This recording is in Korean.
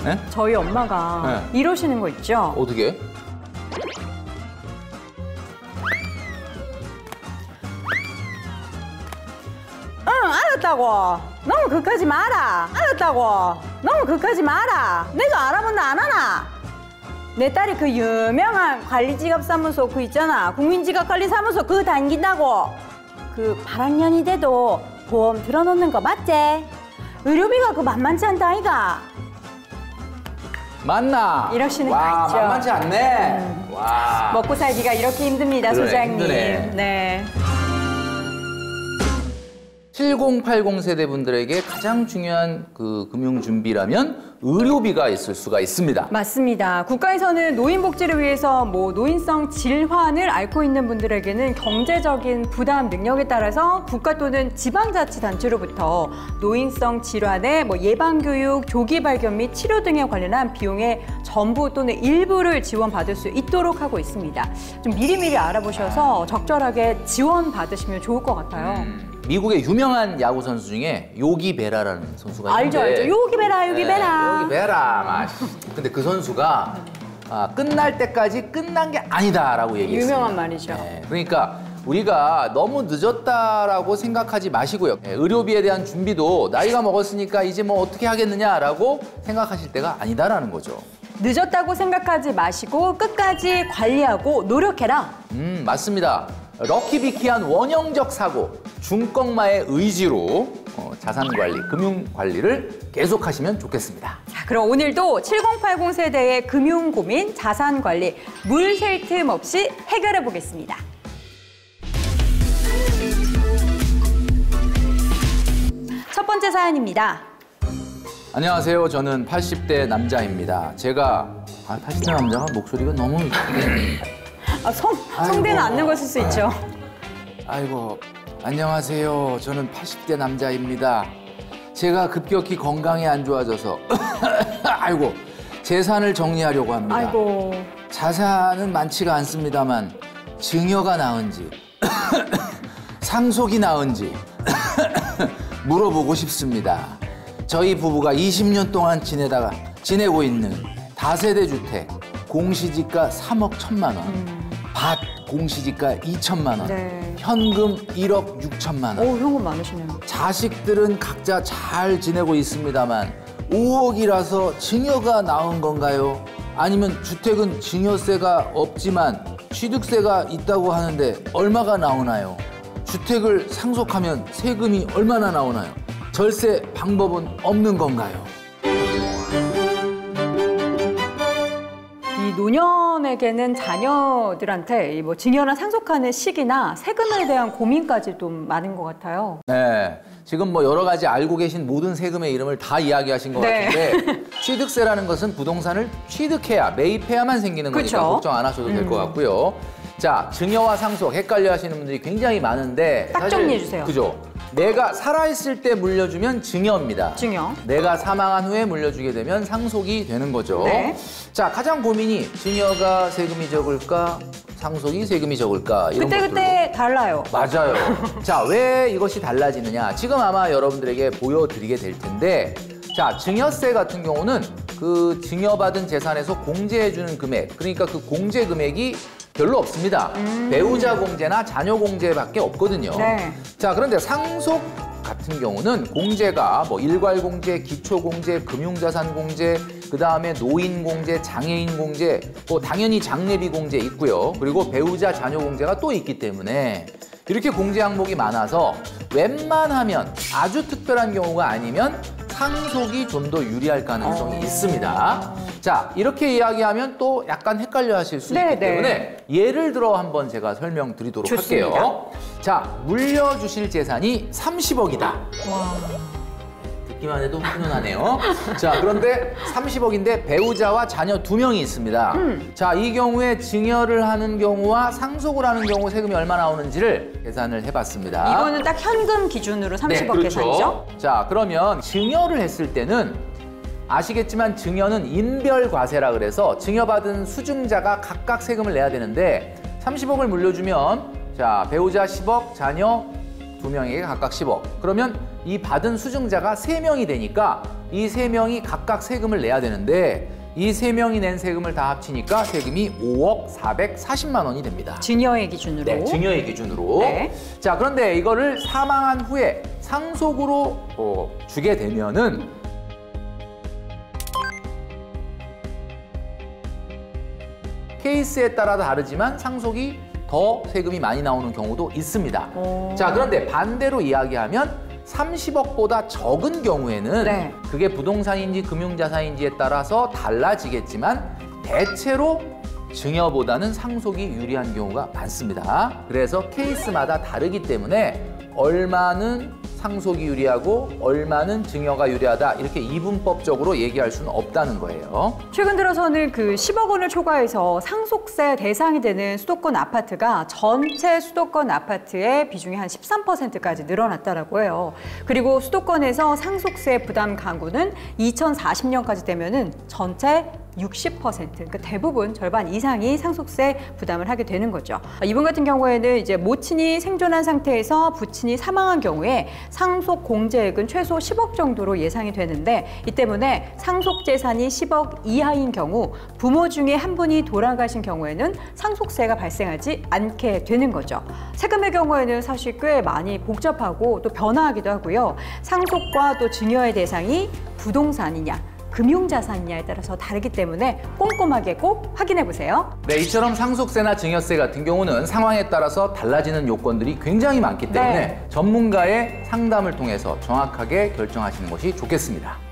네? 저희 엄마가 이러시는 거 있죠? 어떻게? 응, 알았다고. 너무 그까지 마라. 알았다고. 너무 그까지 마라. 내가 알아본다 안 하나? 내 딸이 그 유명한 관리지갑사무소 그 있잖아. 국민지갑관리사무소 그거 다닌다고. 그 8학년이 돼도 보험 들어놓는 거 맞지? 의료비가 그 만만치 않다 아이가. 맞나? 이러시는 거 와, 있죠. 만만치 않네. 와. 먹고 살기가 이렇게 힘듭니다, 그래, 소장님. 힘드네. 네. 7080 세대분들에게 가장 중요한 그 금융 준비라면 의료비가 있을 수가 있습니다. 맞습니다. 국가에서는 노인 복지를 위해서 노인성 질환을 앓고 있는 분들에게는 경제적인 부담 능력에 따라서 국가 또는 지방자치단체로부터 노인성 질환의 예방교육, 조기 발견 및 치료 등에 관련한 비용의 전부 또는 일부를 지원받을 수 있도록 하고 있습니다. 좀 미리미리 알아보셔서 적절하게 지원받으시면 좋을 것 같아요. 미국의 유명한 야구 선수 중에 요기 베라라는 선수가 있는데 알죠. 요기 베라, 요기 베라. 요기 베라. 근데 그 선수가 끝날 때까지 끝난 게 아니다라고 얘기했습니다. 유명한 말이죠. 네, 그러니까 우리가 너무 늦었다라고 생각하지 마시고요. 의료비에 대한 준비도 나이가 먹었으니까 이제 뭐 어떻게 하겠느냐라고 생각하실 때가 아니다라는 거죠. 늦었다고 생각하지 마시고 끝까지 관리하고 노력해라. 맞습니다. 럭키비키한 원형적 사고, 중꺾마의 의지로 자산관리, 금융관리를 계속하시면 좋겠습니다. 자, 그럼 오늘도 7080 세대의 금융고민, 자산관리, 물 셀 틈 없이 해결해 보겠습니다. 첫 번째 사연입니다. 안녕하세요. 저는 80대 남자입니다. 제가 80대 남자가 목소리가 너무 성대는 안 늙었을 수 있죠. 아이고, 안녕하세요. 저는 80대 남자입니다. 제가 급격히 건강이 안 좋아져서 아이고, 재산을 정리하려고 합니다. 아이고. 자산은 많지가 않습니다만 증여가 나은지 상속이 나은지 물어보고 싶습니다. 저희 부부가 20년 동안 지내고 있는 다세대 주택, 공시지가 3억 1천만 원, 밭 공시지가 2천만 원, 네. 현금 1억 6천만 원. 오, 현금 많으시네요. 자식들은 각자 잘 지내고 있습니다만 5억이라서 증여가 나온 건가요? 아니면 주택은 증여세가 없지만 취득세가 있다고 하는데 얼마가 나오나요? 주택을 상속하면 세금이 얼마나 나오나요? 절세 방법은 없는 건가요? 이 노년에게는 자녀들한테 증여나 상속하는 시기나 세금에 대한 고민까지 좀 많은 것 같아요. 네, 지금 여러 가지 알고 계신 모든 세금의 이름을 다 이야기하신 것 네. 같은데 취득세라는 것은 부동산을 취득해야, 매입해야만 생기는 거니까 그쵸? 걱정 안 하셔도 될 것 같고요. 자, 증여와 상속 헷갈려 하시는 분들이 굉장히 많은데 딱 정리해 주세요. 그죠? 내가 살아있을 때 물려주면 증여입니다. 증여. 내가 사망한 후에 물려주게 되면 상속이 되는 거죠. 네. 자, 가장 고민이 증여가 세금이 적을까? 상속이 세금이 적을까? 이런 것들로. 그때 달라요. 맞아요. 자, 왜 이것이 달라지느냐? 지금 아마 여러분들에게 보여드리게 될 텐데, 자, 증여세 같은 경우는 그 증여받은 재산에서 공제해주는 금액, 그러니까 그 공제 금액이 별로 없습니다. 배우자 공제나 자녀 공제밖에 없거든요. 네. 자, 그런데 상속 같은 경우는 공제가 일괄 공제, 기초 공제, 금융자산 공제, 그 다음에 노인 공제, 장애인 공제, 당연히 장례비 공제 있고요. 그리고 배우자 자녀 공제가 또 있기 때문에 이렇게 공제 항목이 많아서 웬만하면 아주 특별한 경우가 아니면 상속이 좀 더 유리할 가능성이 있습니다. 자, 이렇게 이야기하면 또 약간 헷갈려 하실 수 있기 때문에 예를 들어 한번 제가 설명드리도록 할게요. 자, 물려주실 재산이 30억이다. 와. 듣기만 해도 훈훈하네요. 자, 그런데 30억인데 배우자와 자녀 2명이 있습니다. 자, 이 경우에 증여를 하는 경우와 상속을 하는 경우 세금이 얼마 나오는지를 계산을 해봤습니다. 이거는 딱 현금 기준으로 30억 네, 그렇죠. 계산이죠? 자, 그러면 증여를 했을 때는 아시겠지만 증여는 인별과세라 그래서 증여받은 수증자가 각각 세금을 내야 되는데 30억을 물려주면 자, 배우자 10억, 자녀 2명에게 각각 10억. 그러면 이 받은 수증자가 3명이 되니까 이 세 명이 각각 세금을 내야 되는데 이 세 명이 낸 세금을 다 합치니까 세금이 5억 440만 원이 됩니다. 증여의 기준으로. 네, 증여의 기준으로. 네. 자, 그런데 이거를 사망한 후에 상속으로 주게 되면은 케이스에 따라 다르지만 상속이 더 세금이 많이 나오는 경우도 있습니다. 자, 그런데 반대로 이야기하면 30억보다 적은 경우에는 네. 그게 부동산인지 금융자산인지에 따라서 달라지겠지만 대체로 증여보다는 상속이 유리한 경우가 많습니다. 그래서 케이스마다 다르기 때문에 얼마는 상속이 유리하고 얼마는 증여가 유리하다 이렇게 이분법적으로 얘기할 수는 없다는 거예요. 최근 들어서는 그 10억 원을 초과해서 상속세 대상이 되는 수도권 아파트가 전체 수도권 아파트의 비중이 한 13%까지 늘어났다라고 해요. 그리고 수도권에서 상속세 부담 강구는 2040년까지 되면은 전체 60%, 그러니까 대부분 절반 이상이 상속세 부담을 하게 되는 거죠. 이분 같은 경우에는 이제 모친이 생존한 상태에서 부친이 사망한 경우에 상속 공제액은 최소 10억 정도로 예상이 되는데 이 때문에 상속 재산이 10억 이하인 경우 부모 중에 한 분이 돌아가신 경우에는 상속세가 발생하지 않게 되는 거죠. 세금의 경우에는 사실 꽤 많이 복잡하고 또 변화하기도 하고요. 상속과 또 증여의 대상이 부동산이냐 금융자산이냐에 따라서 다르기 때문에 꼼꼼하게 꼭 확인해 보세요. 네, 이처럼 상속세나 증여세 같은 경우는 상황에 따라서 달라지는 요건들이 굉장히 많기 때문에 네. 전문가의 상담을 통해서 정확하게 결정하시는 것이 좋겠습니다.